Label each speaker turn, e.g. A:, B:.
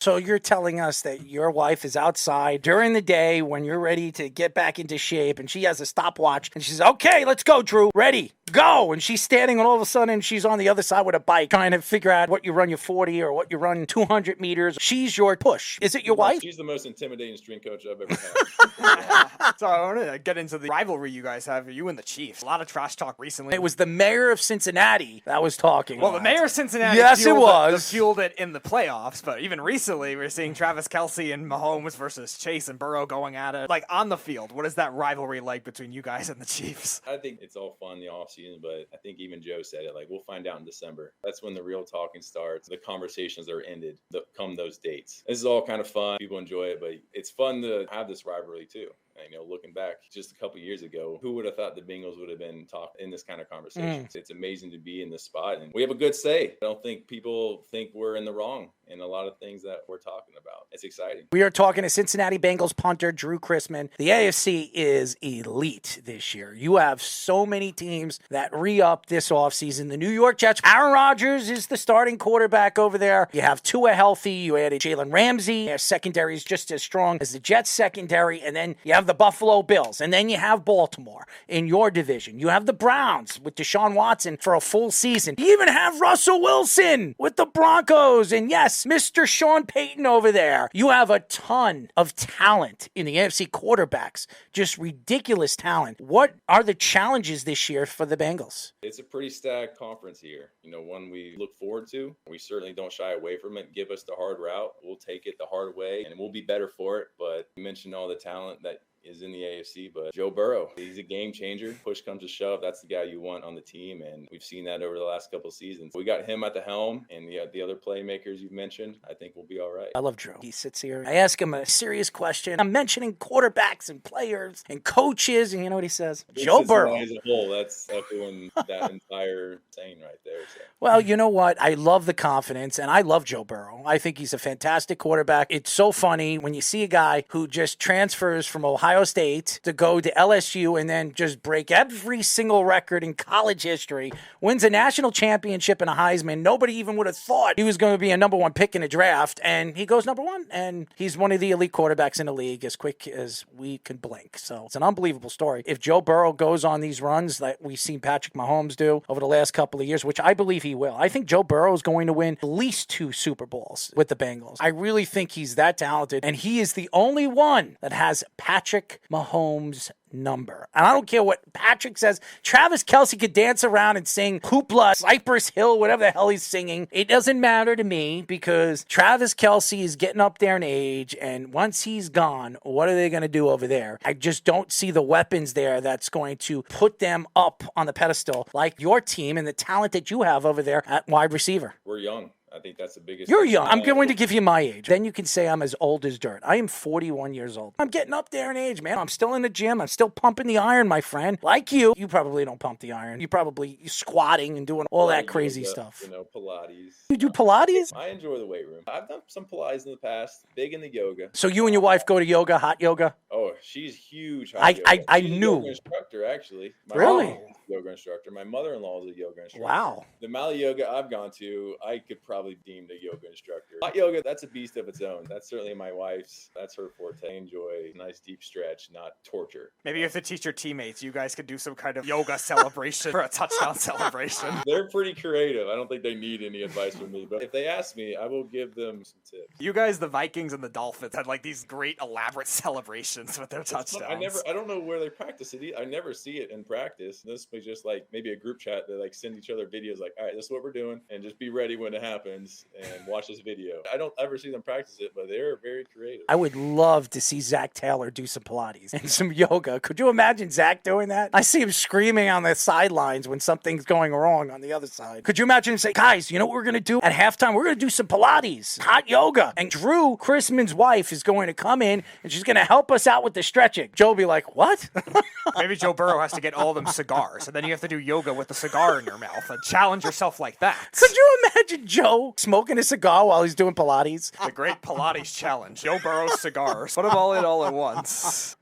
A: So you're telling us that your wife is outside during the day when you're ready to get back into shape and she has a stopwatch and she says, okay, let's go, Drue. Ready, go. And she's standing and all of a sudden she's on the other side with a bike trying to figure out what you run your 40 or what you run 200 meters. She's your push. Is it your wife?
B: She's the most intimidating strength coach I've ever had.
C: So I want to get into the rivalry you guys have, you and the Chiefs. A lot of trash talk recently.
A: It was the mayor of Cincinnati that was talking.
C: Well, the mayor of Cincinnati fueled it in the playoffs, but even recently we're seeing Travis Kelce and Mahomes versus Chase and Burrow going at it. Like on the field, what is that rivalry like between you guys and the Chiefs?
B: I think it's all fun in the offseason, but I think even Joe said it, like, we'll find out in December. That's when the real talking starts. The conversations are ended come those dates. This is all kind of fun. People enjoy it, but it's fun to have this rivalry too. And, looking back just a couple years ago, who would have thought the Bengals would have been talking in this kind of conversation? It's amazing to be in this spot, and we have a good say. I don't think people think we're in the wrong in a lot of things that we're talking about. It's exciting.
A: We are talking to Cincinnati Bengals punter Drue Chrisman. The AFC is elite this year. You have so many teams that re-up this offseason. The New York Jets, Aaron Rodgers is the starting quarterback over there. You have Tua healthy. You added Jalen Ramsey. Their secondary is just as strong as the Jets secondary. And then you have the Buffalo Bills. And then you have Baltimore in your division. You have the Browns with Deshaun Watson for a full season. You even have Russell Wilson with the Broncos. And yes, Mr. Sean Payton over there. You have a ton of talent in the AFC quarterbacks. Just ridiculous talent. What are the challenges this year for the Bengals?
B: It's a pretty stacked conference here. One we look forward to. We certainly don't shy away from it. Give us the hard route. We'll take it the hard way, and we'll be better for it. But you mentioned all the talent that is in the AFC, but Joe Burrow, he's a game changer. Push comes to shove, that's the guy you want on the team, and we've seen that over the last couple of seasons. We got him at the helm, and the other playmakers you've mentioned. I think we'll be all right.
A: I love Drew. He sits here. I ask him a serious question. I'm mentioning quarterbacks and players and coaches, and you know what he says? Joe Burrow.
B: As a whole, that's echoing that entire saying right there. So.
A: Well, you know what? I love the confidence, and I love Joe Burrow. I think he's a fantastic quarterback. It's so funny when you see a guy who just transfers from Ohio State to go to LSU and then just break every single record in college history, wins a national championship and a Heisman. Nobody even would have thought he was going to be a number one pick in a draft, and he goes number one, and he's one of the elite quarterbacks in the league as quick as we can blink. So it's an unbelievable story. If Joe Burrow goes on these runs that we've seen Patrick Mahomes do over the last couple of years, which I believe he will, I think Joe Burrow is going to win at least 2 Super Bowls with the Bengals. I really think he's that talented, and he is the only one that has Patrick Mahomes' number. And I don't care what Patrick says. Travis Kelce could dance around and sing Hoopla, Cypress Hill, whatever the hell he's singing. It doesn't matter to me because Travis Kelce is getting up there in age, and once he's gone, what are they going to do over there? I just don't see the weapons there that's going to put them up on the pedestal like your team and the talent that you have over there at wide receiver.
B: We're young. I think that's the biggest.
A: You're young. I'm going to give you my age. Then you can say I'm as old as dirt. I am 41 years old. I'm getting up there in age, man. I'm still in the gym. I'm still pumping the iron, my friend. Like you. You probably don't pump the iron. You probably squatting and doing all that crazy stuff.
B: Pilates.
A: You do Pilates?
B: I enjoy the weight room. I've done some Pilates in the past. Big into yoga.
A: So you and your wife go to yoga, hot yoga?
B: Oh, she's huge.
A: I
B: she's
A: knew.
B: A yoga instructor, actually.
A: Really?
B: Yoga instructor. My mother-in-law is a yoga instructor.
A: Wow.
B: The amount of yoga I've gone to, I could probably deem the yoga instructor. Hot yoga, that's a beast of its own. That's certainly my wife's. That's her forte. I enjoy a nice deep stretch, not torture.
C: Maybe you have to teach your teammates. You guys could do some kind of yoga celebration for a touchdown celebration.
B: They're pretty creative. I don't think they need any advice from me, but if they ask me, I will give them some tips.
C: You guys, the Vikings and the Dolphins, had like these great elaborate celebrations with their touchdowns.
B: I don't know where they practice it. I never see it in practice. This was just like maybe a group chat. They like send each other videos like, all right, this is what we're doing, and just be ready when it happens and watch this video. I don't ever see them practice it, but they're very creative.
A: I would love to see Zach Taylor do some Pilates and some yoga. Could you imagine Zach doing that? I see him screaming on the sidelines when something's going wrong on the other side. Could you imagine him say, guys, you know what we're going to do at halftime? We're going to do some Pilates, hot yoga. And Drue Chrisman's wife is going to come in and she's going to help us out with the stretching. Joe will be like, what?
C: Maybe Joe Burrow has to get all of them cigars, and then you have to do yoga with the cigar in your mouth and challenge yourself like that.
A: Could you imagine Joe smoking a cigar while he's doing Pilates?
C: The great Pilates challenge. Joe Burrow's cigars. Put them all in all at once.